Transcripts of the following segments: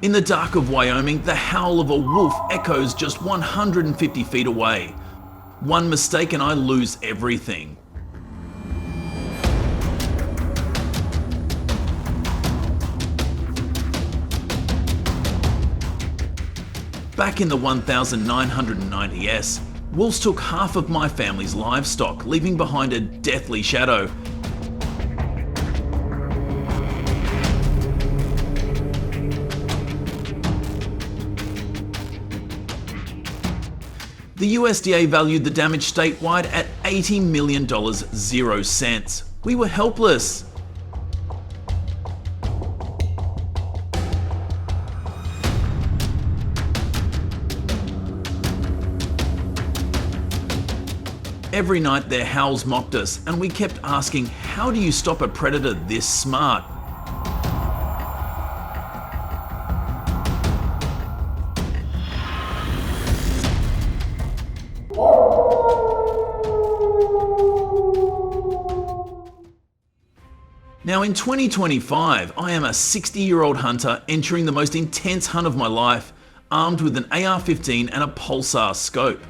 In the dark of Wyoming, the howl of a wolf echoes just 150 feet away. One mistake and I lose everything. Back in the 1990s, wolves took half of my family's livestock, leaving behind a deathly shadow. The USDA valued the damage statewide at $80 million, 0 cents. We were helpless. Every night their howls mocked us, and we kept asking, how do you stop a predator this smart? Now in 2025, I am a 60-year-old hunter entering the most intense hunt of my life, armed with an AR-15 and a pulsar scope.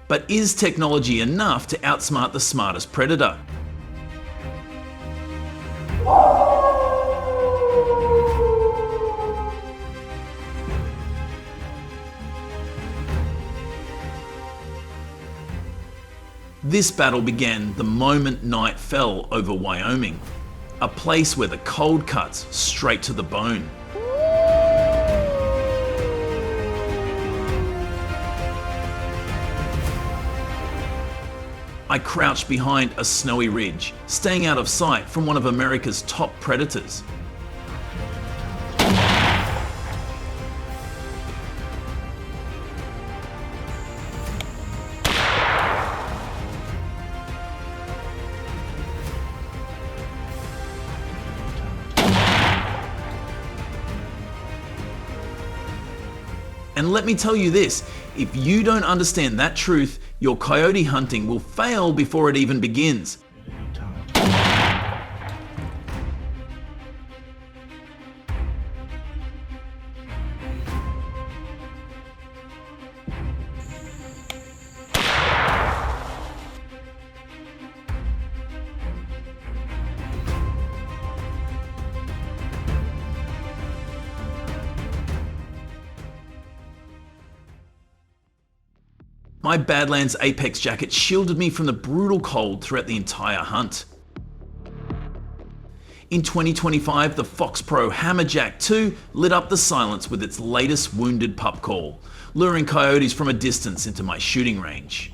But is technology enough to outsmart the smartest predator? This battle began the moment night fell over Wyoming, a place where the cold cuts straight to the bone. I crouched behind a snowy ridge, staying out of sight from one of America's top predators. And let me tell you this, if you don't understand that truth, your coyote hunting will fail before it even begins. My Badlands Apex jacket shielded me from the brutal cold throughout the entire hunt. In 2025, the Fox Pro Hammerjack 2 lit up the silence with its latest wounded pup call, luring coyotes from a distance into my shooting range.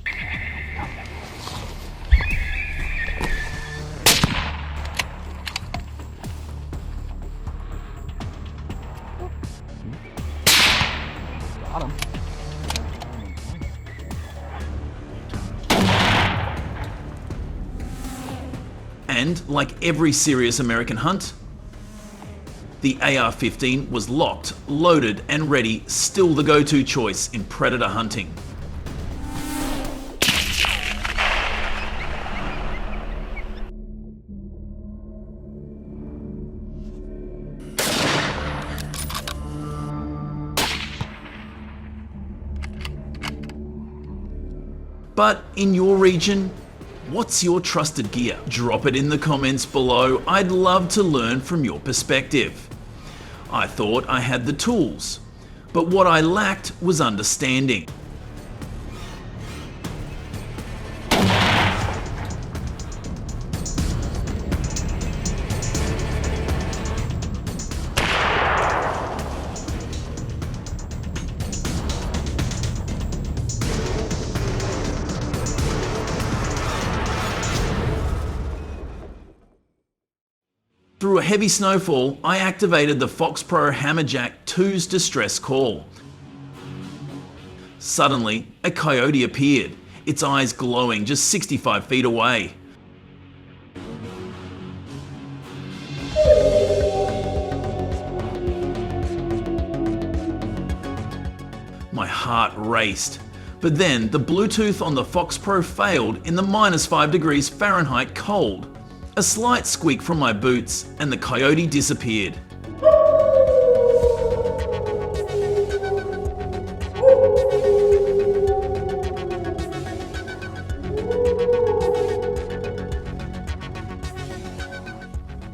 Got him. And like every serious American hunt, the AR-15 was locked, loaded and ready, still the go-to choice in predator hunting. But in your region, what's your trusted gear? Drop it in the comments below. I'd love to learn from your perspective. I thought I had the tools, but what I lacked was understanding. Through a heavy snowfall, I activated the Fox Pro Hammerjack 2's distress call. Suddenly, a coyote appeared, its eyes glowing just 65 feet away. My heart raced. But then the Bluetooth on the Fox Pro failed in the -5 degrees Fahrenheit cold. A slight squeak from my boots and the coyote disappeared.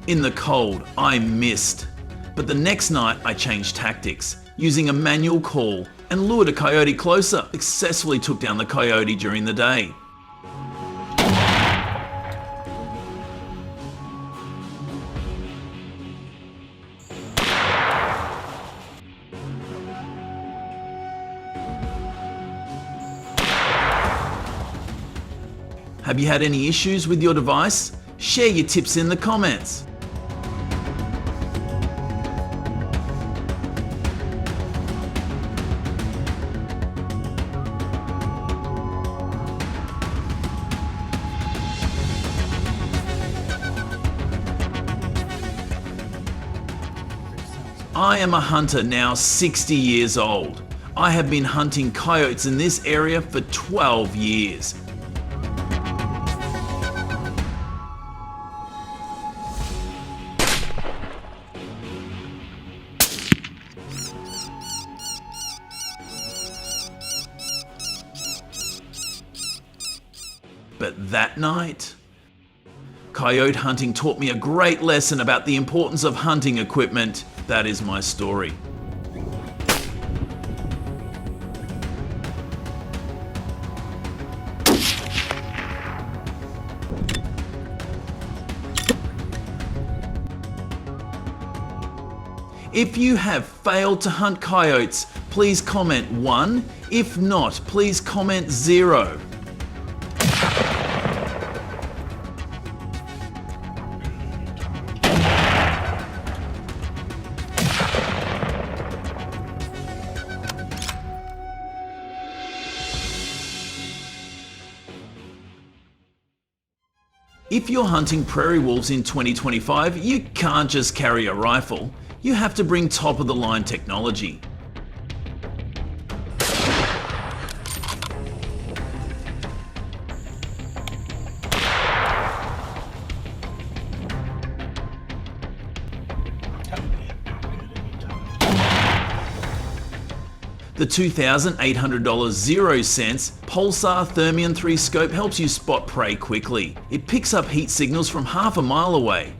In the cold, I missed. But the next night I changed tactics, using a manual call and lured a coyote closer. Successfully took down the coyote during the day. Have you had any issues with your device? Share your tips in the comments. I am a hunter now 60 years old. I have been hunting coyotes in this area for 12 years. But that night, coyote hunting taught me a great lesson about the importance of hunting equipment. That is my story. If you have failed to hunt coyotes, please comment 1. If not, please comment 0. If you're hunting prairie wolves in 2025, you can't just carry a rifle. You have to bring top-of-the-line technology. The $2,800 0 Sense Pulsar Thermion 3 scope helps you spot prey quickly. It picks up heat signals from half a mile away.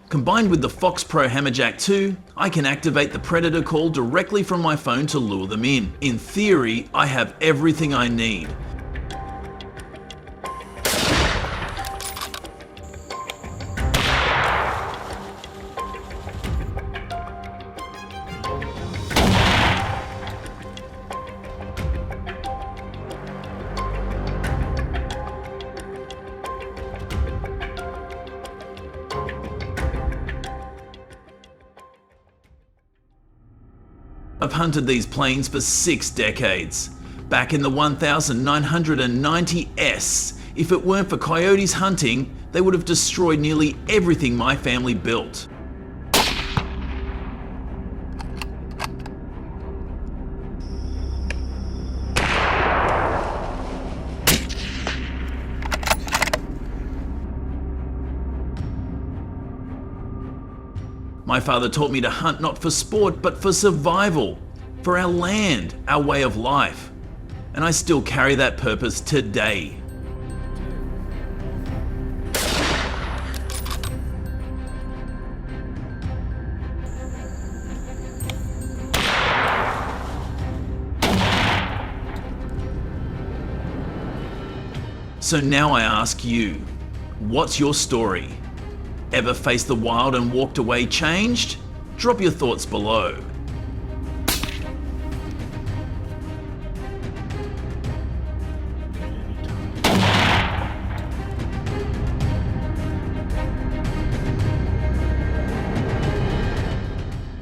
Combined with the Fox Pro Hammerjack 2, I can activate the Predator call directly from my phone to lure them in. In theory, I have everything I need. I've hunted these plains for 6 decades. Back in the 1990s, if it weren't for coyotes hunting, they would have destroyed nearly everything my family built. My father taught me to hunt not for sport, but for survival, for our land, our way of life. And I still carry that purpose today. So now I ask you, what's your story? Ever faced the wild and walked away changed? Drop your thoughts below.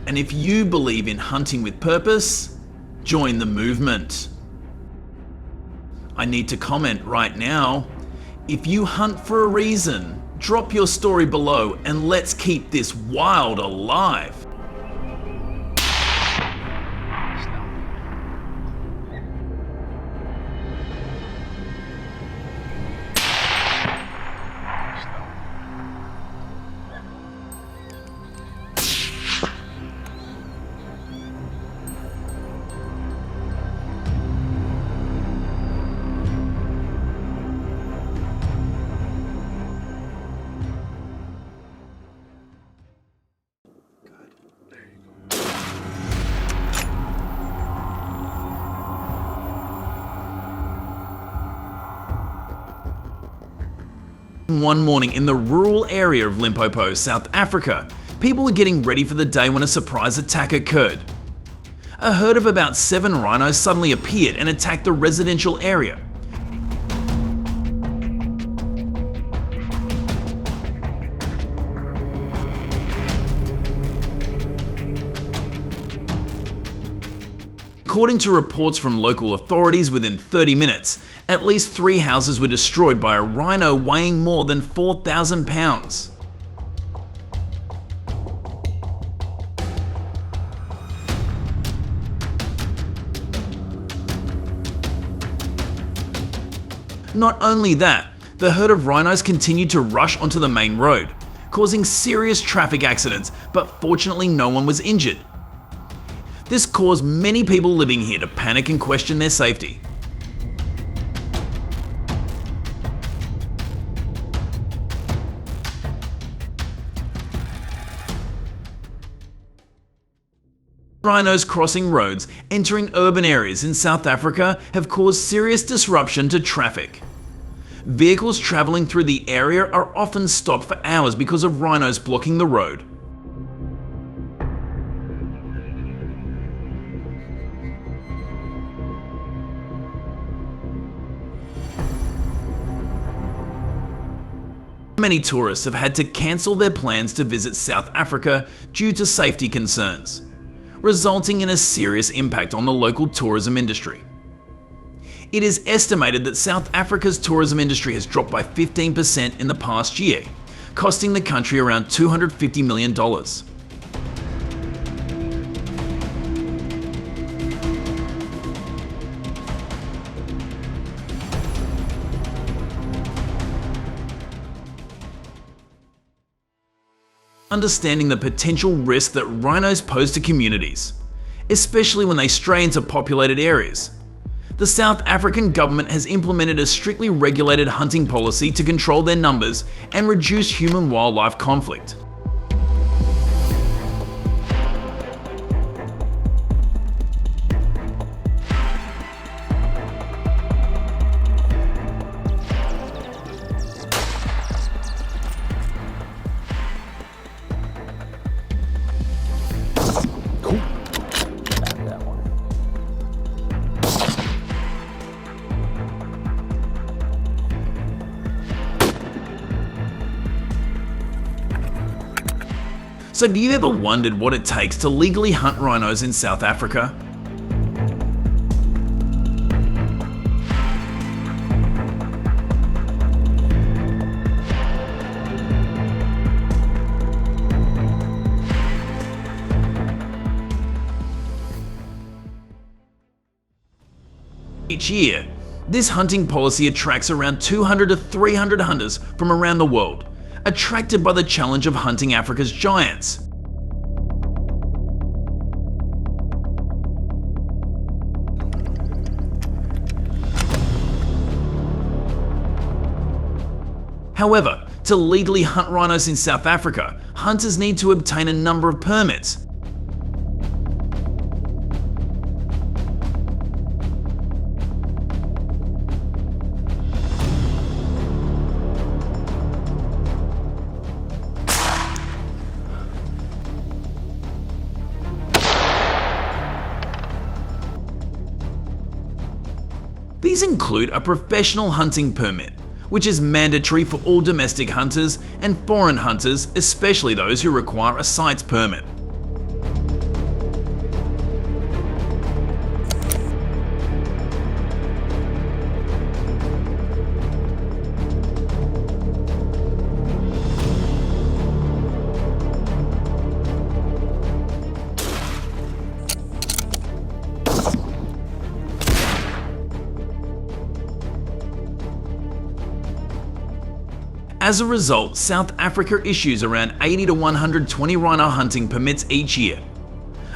And if you believe in hunting with purpose, join the movement. I need to comment right now. If you hunt for a reason, drop your story below and let's keep this wild alive. One morning in the rural area of Limpopo, South Africa, people were getting ready for the day when a surprise attack occurred. A herd of about 7 rhinos suddenly appeared and attacked the residential area. According to reports from local authorities, within 30 minutes, at least 3 houses were destroyed by a rhino weighing more than 4,000 pounds. Not only that, the herd of rhinos continued to rush onto the main road, causing serious traffic accidents, but fortunately no one was injured. This caused many people living here to panic and question their safety. Rhinos crossing roads, entering urban areas in South Africa have caused serious disruption to traffic. Vehicles travelling through the area are often stopped for hours because of rhinos blocking the road. Many tourists have had to cancel their plans to visit South Africa due to safety concerns, resulting in a serious impact on the local tourism industry. It is estimated that South Africa's tourism industry has dropped by 15% in the past year, costing the country around $250 million. Understanding the potential risk that rhinos pose to communities, especially when they stray into populated areas. The South African government has implemented a strictly regulated hunting policy to control their numbers and reduce human-wildlife conflict. So have you ever wondered what it takes to legally hunt rhinos in South Africa? Each year, this hunting policy attracts around 200 to 300 hunters from around the world, attracted by the challenge of hunting Africa's giants. However, to legally hunt rhinos in South Africa, hunters need to obtain a number of permits. These include a professional hunting permit, which is mandatory for all domestic hunters and foreign hunters, especially those who require a site's permit. As a result, South Africa issues around 80 to 120 rhino hunting permits each year,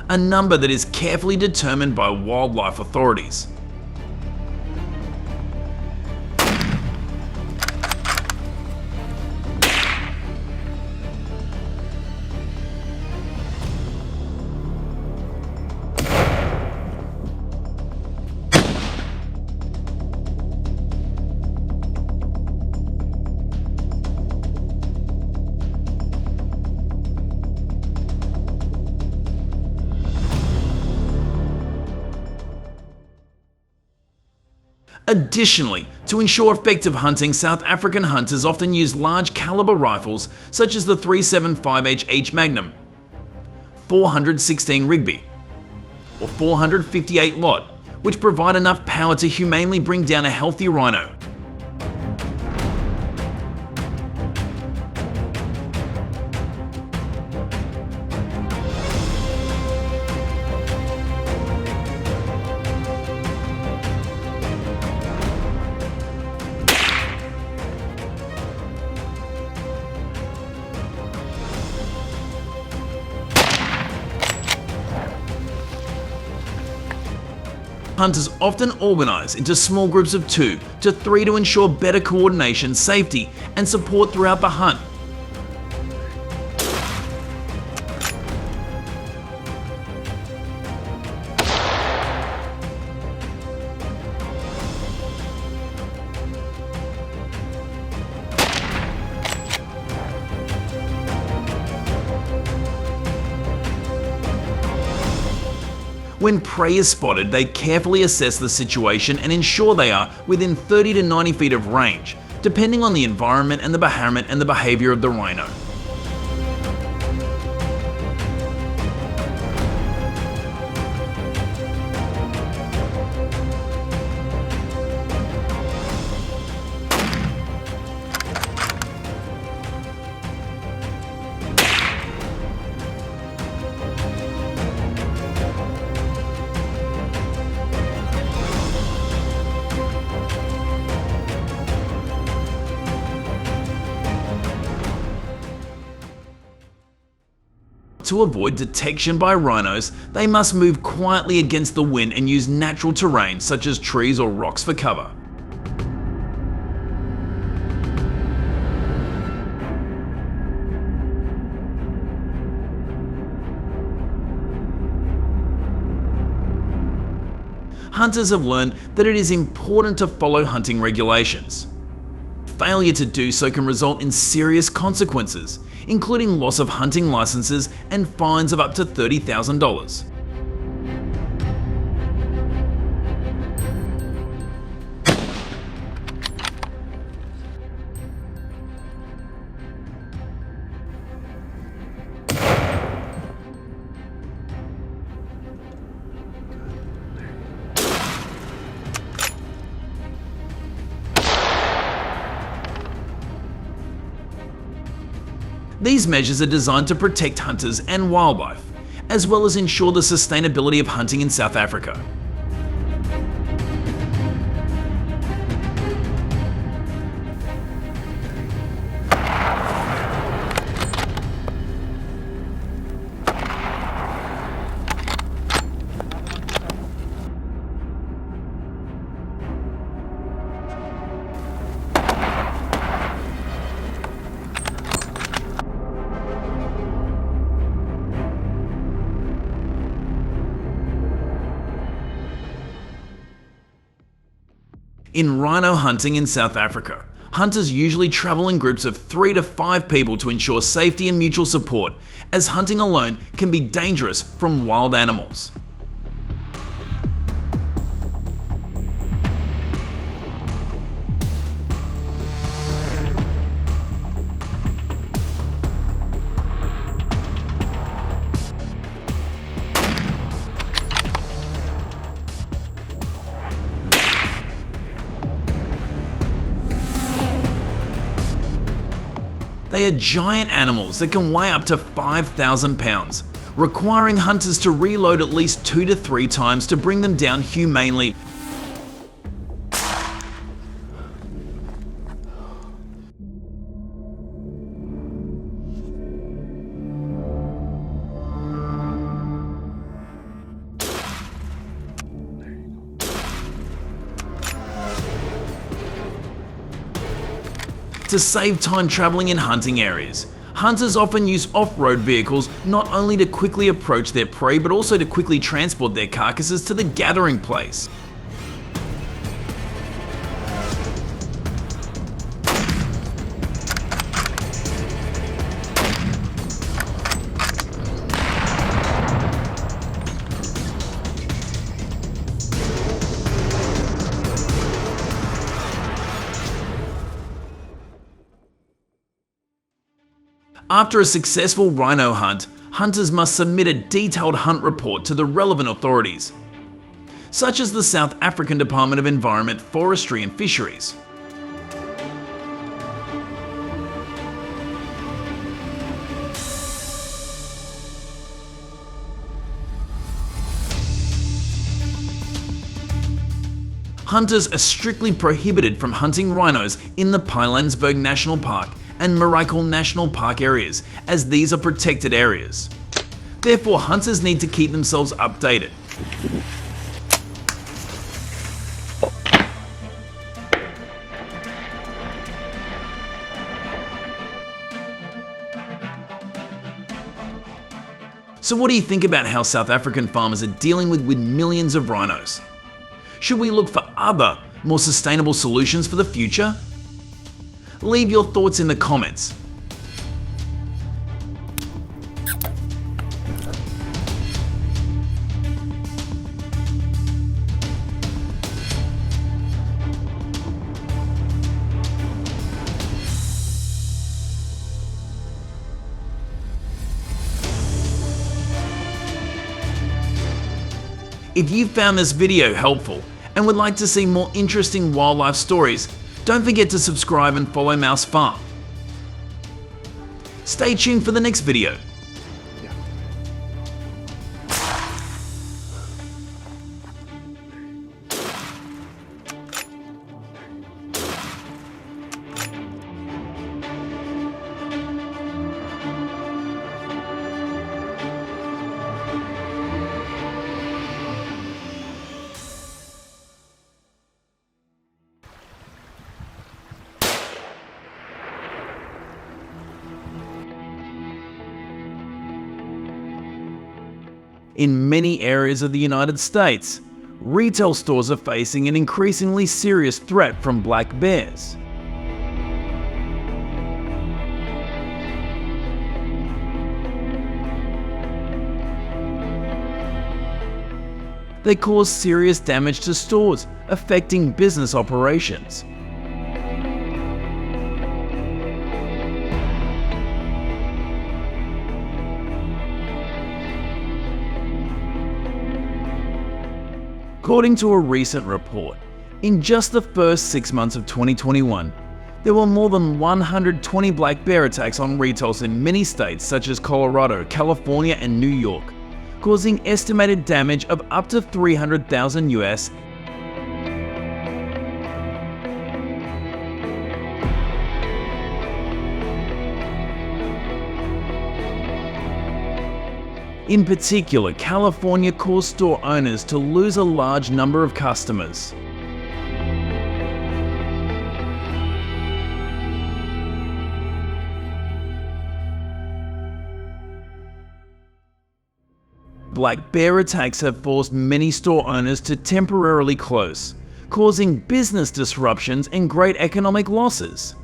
a number that is carefully determined by wildlife authorities. Additionally, to ensure effective hunting, South African hunters often use large caliber rifles such as the 375H Magnum, 416 Rigby, or 458 Lot, which provide enough power to humanely bring down a healthy rhino. Hunters often organise into small groups of 2 to 3 to ensure better coordination, safety, and support throughout the hunt. When prey is spotted, they carefully assess the situation and ensure they are within 30 to 90 feet of range, depending on the environment and the behavior of the rhino. To avoid detection by rhinos, they must move quietly against the wind and use natural terrain such as trees or rocks for cover. Hunters have learned that it is important to follow hunting regulations. Failure to do so can result in serious consequences, including loss of hunting licenses and fines of up to $30,000. These measures are designed to protect hunters and wildlife, as well as ensure the sustainability of hunting in South Africa. In rhino hunting in South Africa, hunters usually travel in groups of 3 to 5 people to ensure safety and mutual support, as hunting alone can be dangerous from wild animals. They are giant animals that can weigh up to 5,000 pounds, requiring hunters to reload at least 2 to 3 times to bring them down humanely. To save time traveling in hunting areas, hunters often use off-road vehicles not only to quickly approach their prey but also to quickly transport their carcasses to the gathering place. After a successful rhino hunt, hunters must submit a detailed hunt report to the relevant authorities, such as the South African Department of Environment, Forestry and Fisheries. Hunters are strictly prohibited from hunting rhinos in the Pilanesberg National Park and Maraikal National Park areas, as these are protected areas. Therefore, hunters need to keep themselves updated. So what do you think about how South African farmers are dealing with millions of rhinos? Should we look for other, more sustainable solutions for the future? Leave your thoughts in the comments. If you found this video helpful and would like to see more interesting wildlife stories, don't forget to subscribe and follow mousefarm. Stay tuned for the next video. In many areas of the United States, retail stores are facing an increasingly serious threat from black bears. They cause serious damage to stores, affecting business operations. According to a recent report, in just the first 6 months of 2021, there were more than 120 black bear attacks on retailers in many states such as Colorado, California, and New York, causing estimated damage of up to $300,000 US. In particular, California caused store owners to lose a large number of customers. Black bear attacks have forced many store owners to temporarily close, causing business disruptions and great economic losses.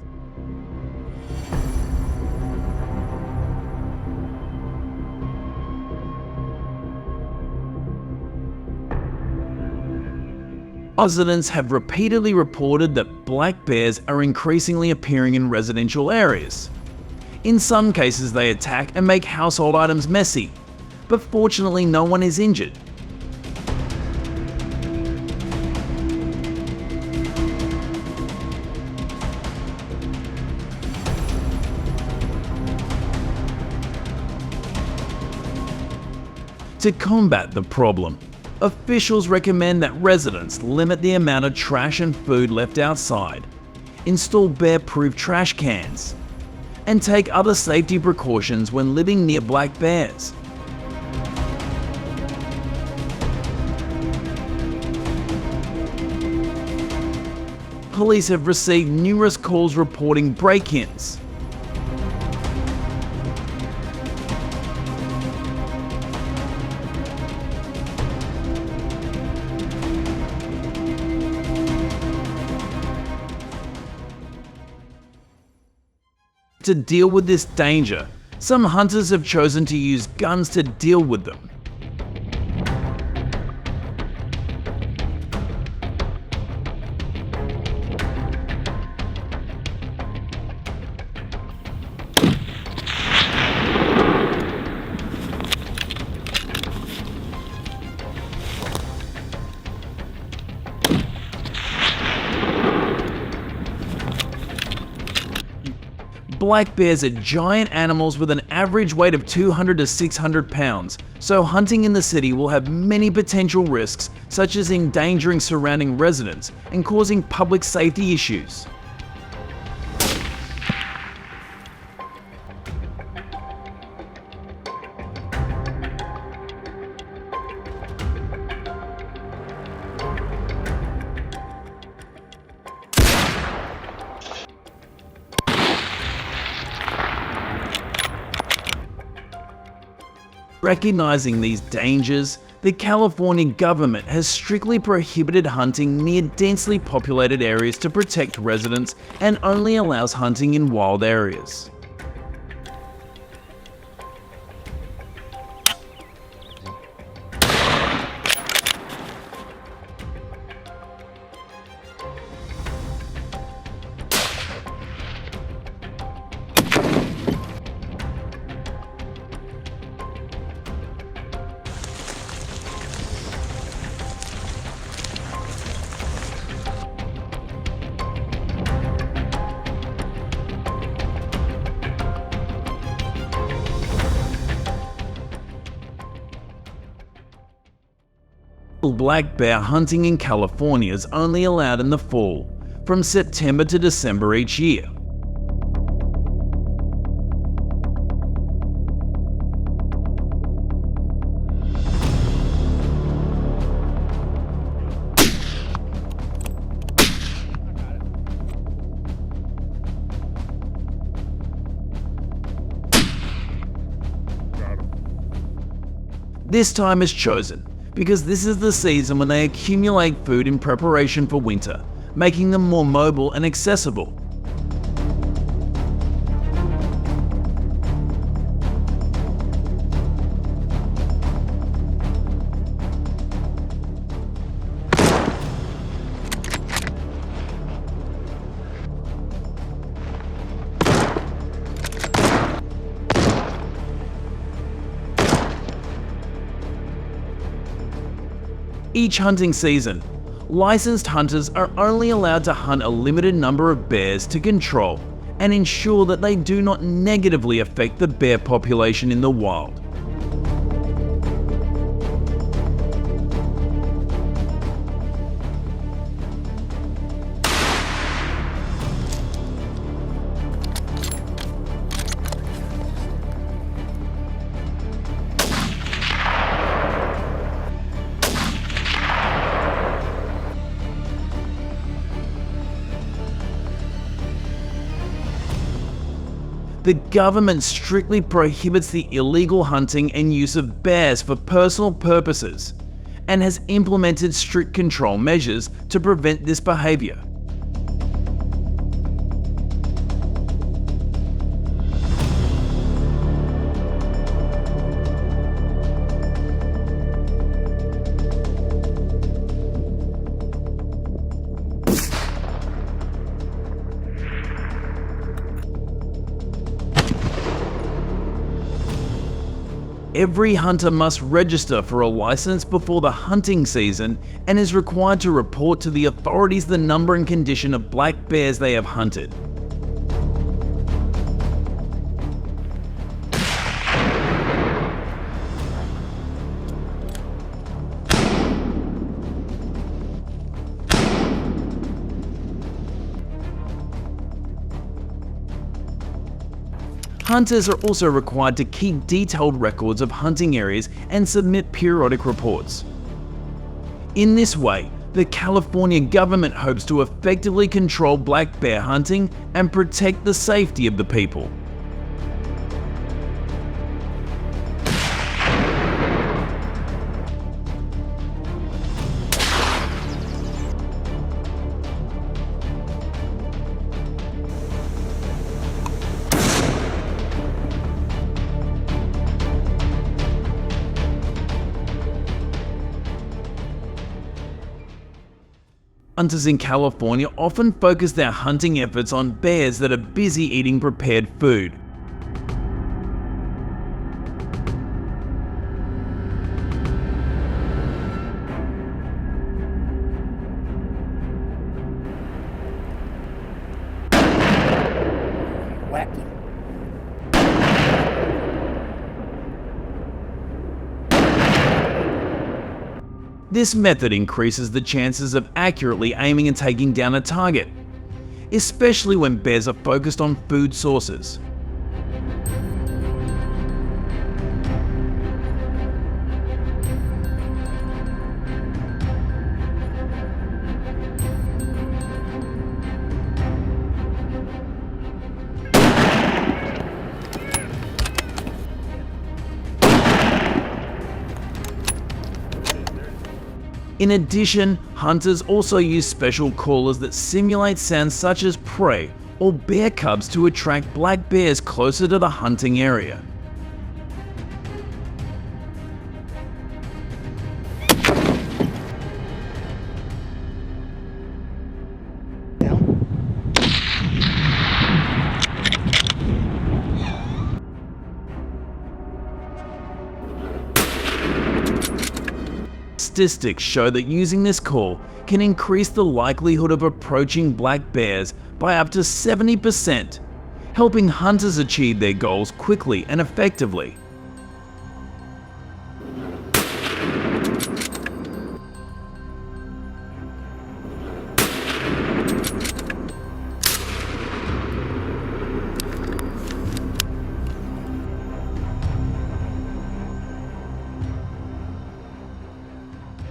Residents have repeatedly reported that black bears are increasingly appearing in residential areas. In some cases, they attack and make household items messy, but fortunately no one is injured. To combat the problem, officials recommend that residents limit the amount of trash and food left outside, install bear-proof trash cans, and take other safety precautions when living near black bears. police have received numerous calls reporting break-ins. To deal with this danger, some hunters have chosen to use guns to deal with them. Black bears are giant animals with an average weight of 200 to 600 pounds, so hunting in the city will have many potential risks, such as endangering surrounding residents and causing public safety issues. Recognizing these dangers, the California government has strictly prohibited hunting near densely populated areas to protect residents and only allows hunting in wild areas. Black bear hunting in California is only allowed in the fall, from September to December each year. This time is chosen because this is the season when they accumulate food in preparation for winter, making them more mobile and accessible. Each hunting season, licensed hunters are only allowed to hunt a limited number of bears to control and ensure that they do not negatively affect the bear population in the wild. The government strictly prohibits the illegal hunting and use of bears for personal purposes, and has implemented strict control measures to prevent this behavior. Every hunter must register for a license before the hunting season and is required to report to the authorities the number and condition of black bears they have hunted. Hunters are also required to keep detailed records of hunting areas and submit periodic reports. In this way, The California government hopes to effectively control black bear hunting and protect the safety of the people. Hunters in California often focus their hunting efforts on bears that are busy eating prepared food. Whacked him. This method increases the chances of accurately aiming and taking down a target, especially when bears are focused on food sources. In addition, hunters also use special callers that simulate sounds such as prey or bear cubs to attract black bears closer to the hunting area. Statistics show that using this call can increase the likelihood of approaching black bears by up to 70%, helping hunters achieve their goals quickly and effectively.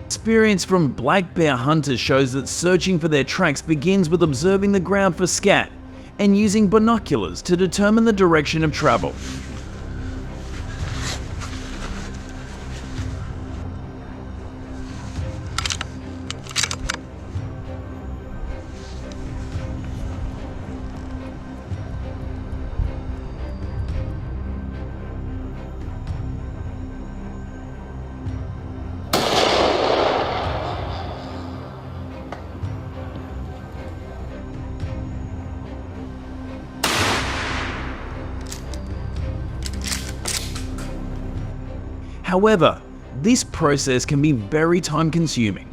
Experience from black bear hunters shows that searching for their tracks begins with observing the ground for scat and using binoculars to determine the direction of travel. However, this process can be very time-consuming.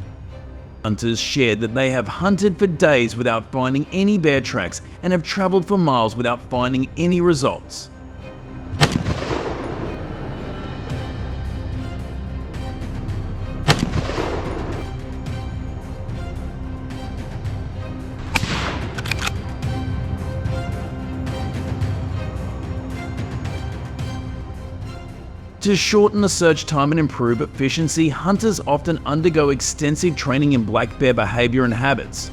Hunters shared that they have hunted for days without finding any bear tracks and have traveled for miles without finding any results. To shorten the search time and improve efficiency, hunters often undergo extensive training in black bear behavior and habits.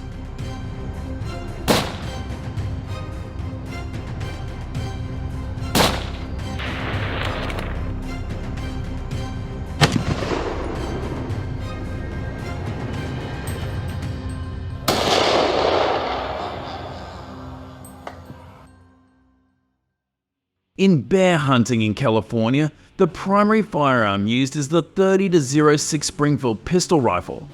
In bear hunting in California, the primary firearm used is the .30-06 Springfield pistol rifle.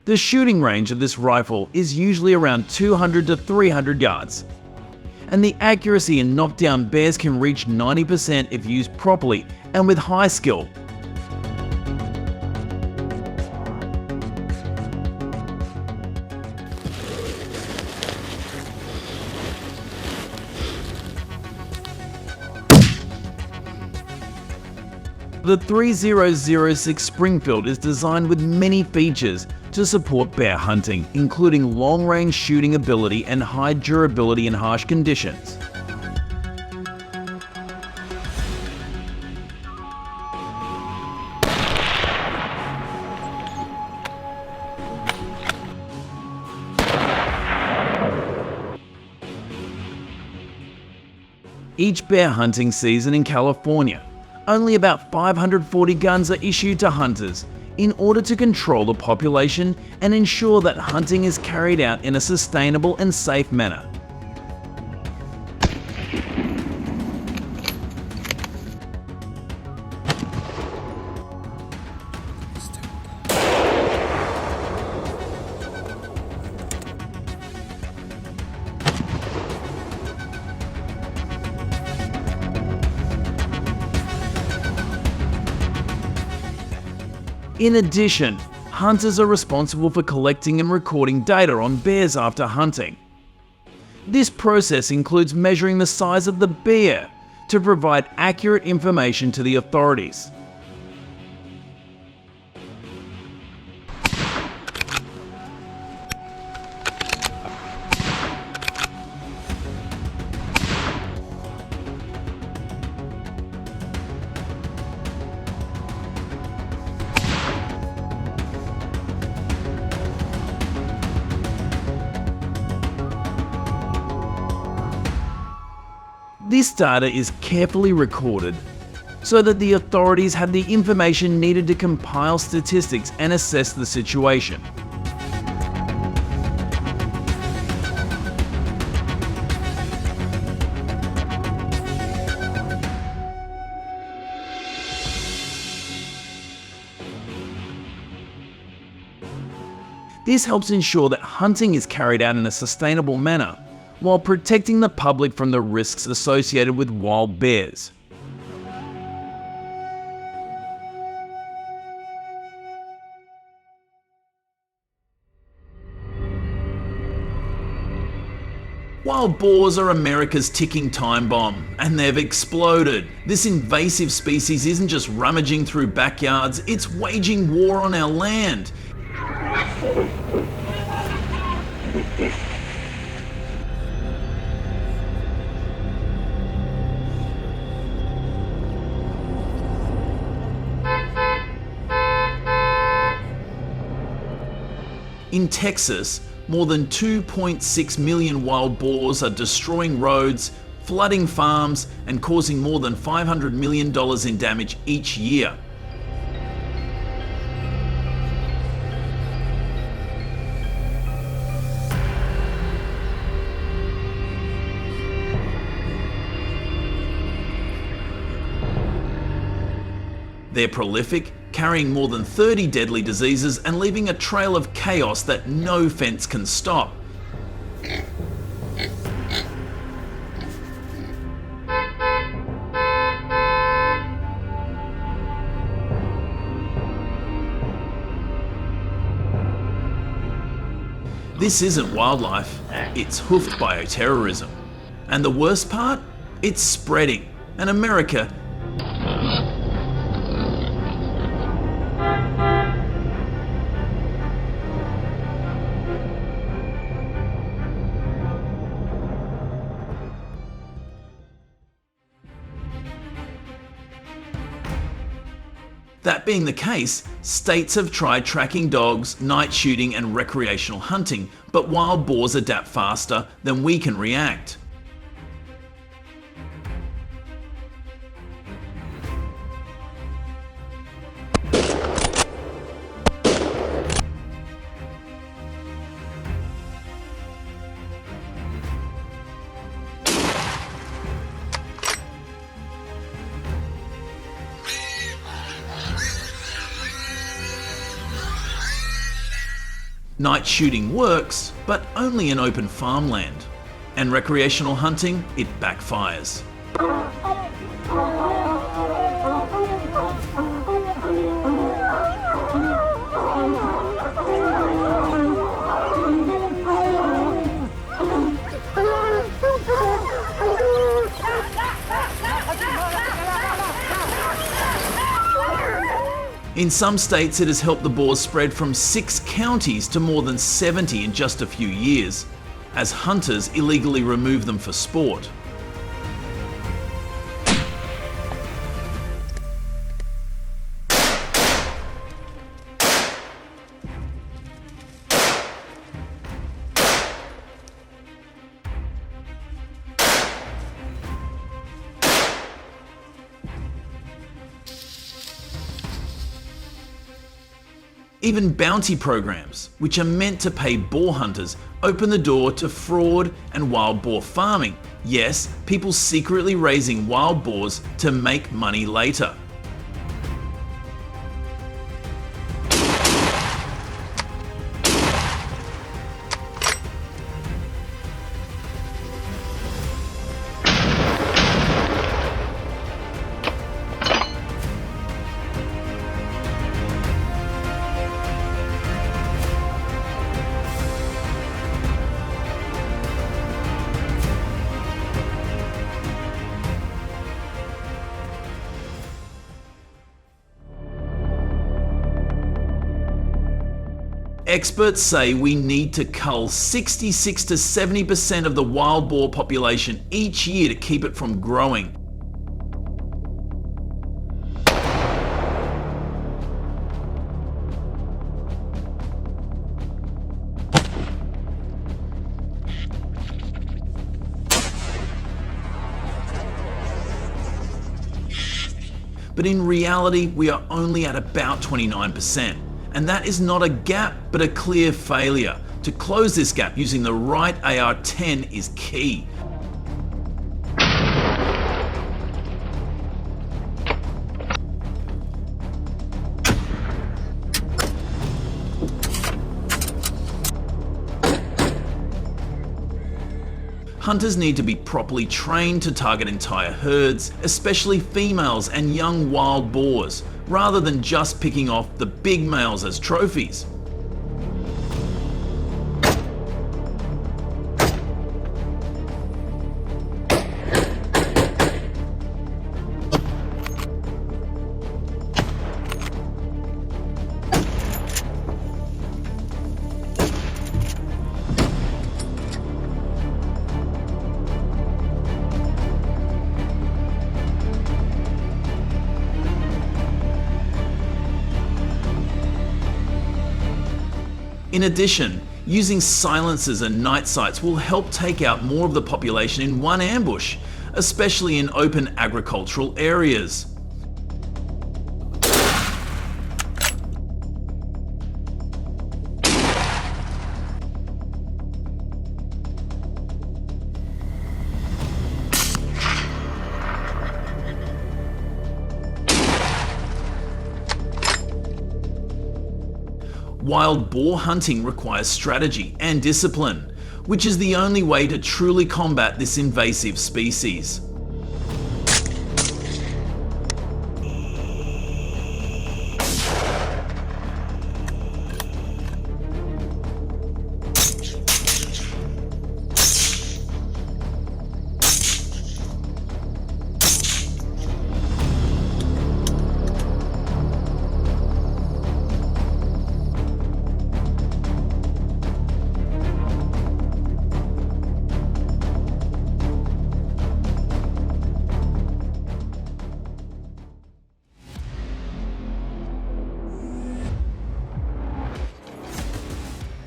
The shooting range of this rifle is usually around 200 to 300 yards, and the accuracy in knockdown bears can reach 90% if used properly and with high skill. The 3006 Springfield is designed with many features to support bear hunting, including long-range shooting ability and high durability in harsh conditions. Each bear hunting season in California, only about 540 guns are issued to hunters in order to control the population and ensure that hunting is carried out in a sustainable and safe manner. In addition, hunters are responsible for collecting and recording data on bears after hunting. This process includes measuring the size of the bear to provide accurate information to the authorities. This data is carefully recorded so that the authorities have the information needed to compile statistics and assess the situation. This helps ensure that hunting is carried out in a sustainable manner, while protecting the public from the risks associated with wild bears. Wild boars are America's ticking time bomb, and they've exploded. This invasive species isn't just rummaging through backyards, it's waging war on our land. In Texas, more than 2.6 million wild boars are destroying roads, flooding farms, and causing more than $500 million in damage each year. They're prolific, carrying more than 30 deadly diseases and leaving a trail of chaos that no fence can stop. This isn't wildlife, it's hoofed bioterrorism. And the worst part? It's spreading, and America That being the case, states have tried tracking dogs, night shooting and recreational hunting, but wild boars adapt faster than we can react. Night shooting works, but only in open farmland. And recreational hunting, it backfires. In some states, it has helped the boars spread from 6 counties to more than 70 in just a few years, as hunters illegally remove them for sport. Even bounty programs, which are meant to pay boar hunters, open the door to fraud and wild boar farming. Yes, people secretly raising wild boars to make money later. Experts say we need to cull 66 to 70% of the wild boar population each year to keep it from growing. But in reality, we are only at about 29%. And that is not a gap, but a clear failure. To close this gap using the right AR-10 is key. Hunters need to be properly trained to target entire herds, especially females and young wild boars, rather than just picking off the big males as trophies. In addition, using silencers and night sights will help take out more of the population in one ambush, especially in open agricultural areas. Wild boar hunting requires strategy and discipline, which is the only way to truly combat this invasive species.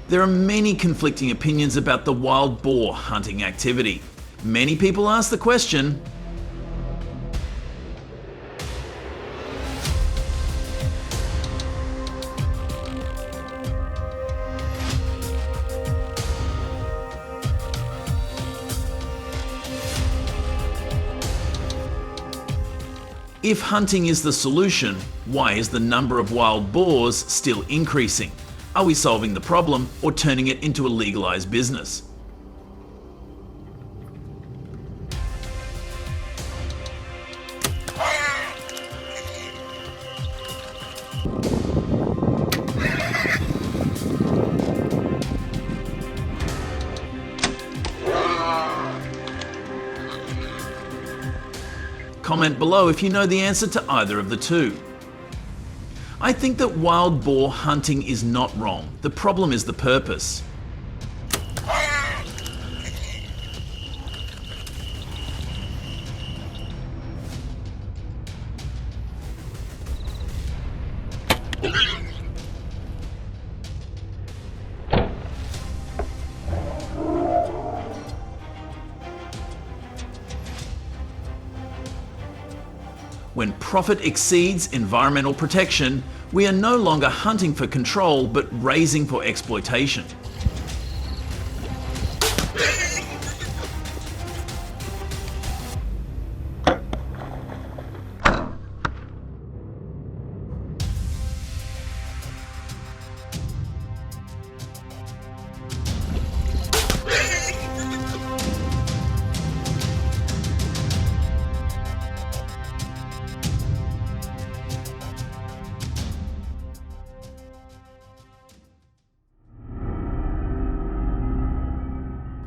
There are many conflicting opinions about the wild boar hunting activity. Many people ask the question, if hunting is the solution, why is the number of wild boars still increasing? Are we solving the problem or turning it into a legalized business? Comment below if you know the answer to either of the two. I think that wild boar hunting is not wrong. The problem is the purpose. When profit exceeds environmental protection, we are no longer hunting for control but raising for exploitation.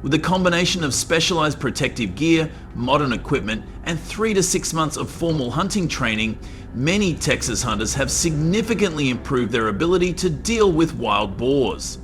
With a combination of specialized protective gear, modern equipment, and 3 to 6 months of formal hunting training, many Texas hunters have significantly improved their ability to deal with wild boars.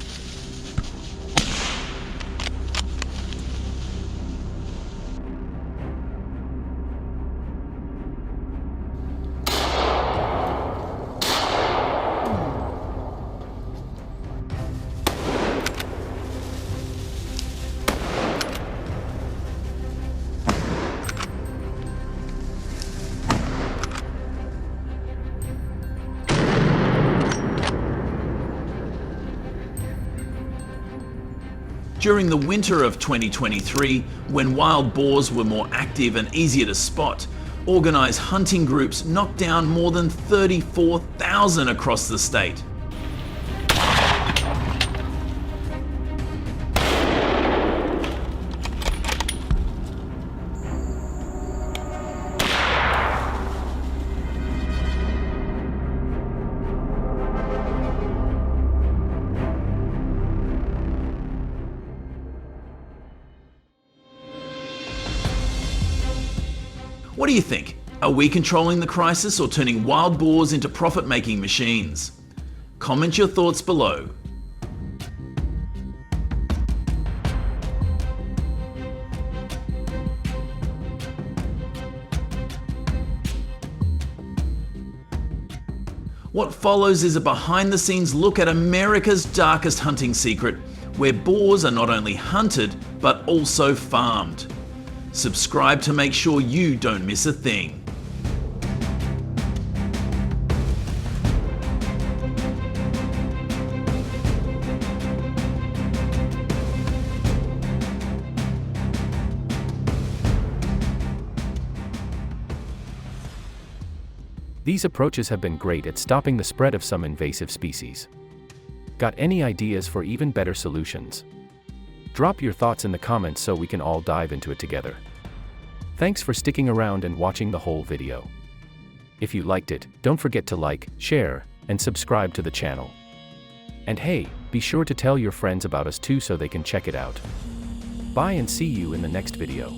During the winter of 2023, when wild boars were more active and easier to spot, organized hunting groups knocked down more than 34,000 across the state. What do you think? Are we controlling the crisis or turning wild boars into profit-making machines? Comment your thoughts below. What follows is a behind-the-scenes look at America's darkest hunting secret, where boars are not only hunted, but also farmed. Subscribe to make sure you don't miss a thing. These approaches have been great at stopping the spread of some invasive species. Got any ideas for even better solutions? Drop your thoughts in the comments so we can all dive into it together. Thanks for sticking around and watching the whole video. If you liked it, don't forget to like, share, and subscribe to the channel. And hey, be sure to tell your friends about us too so they can check it out. Bye and see you in the next video.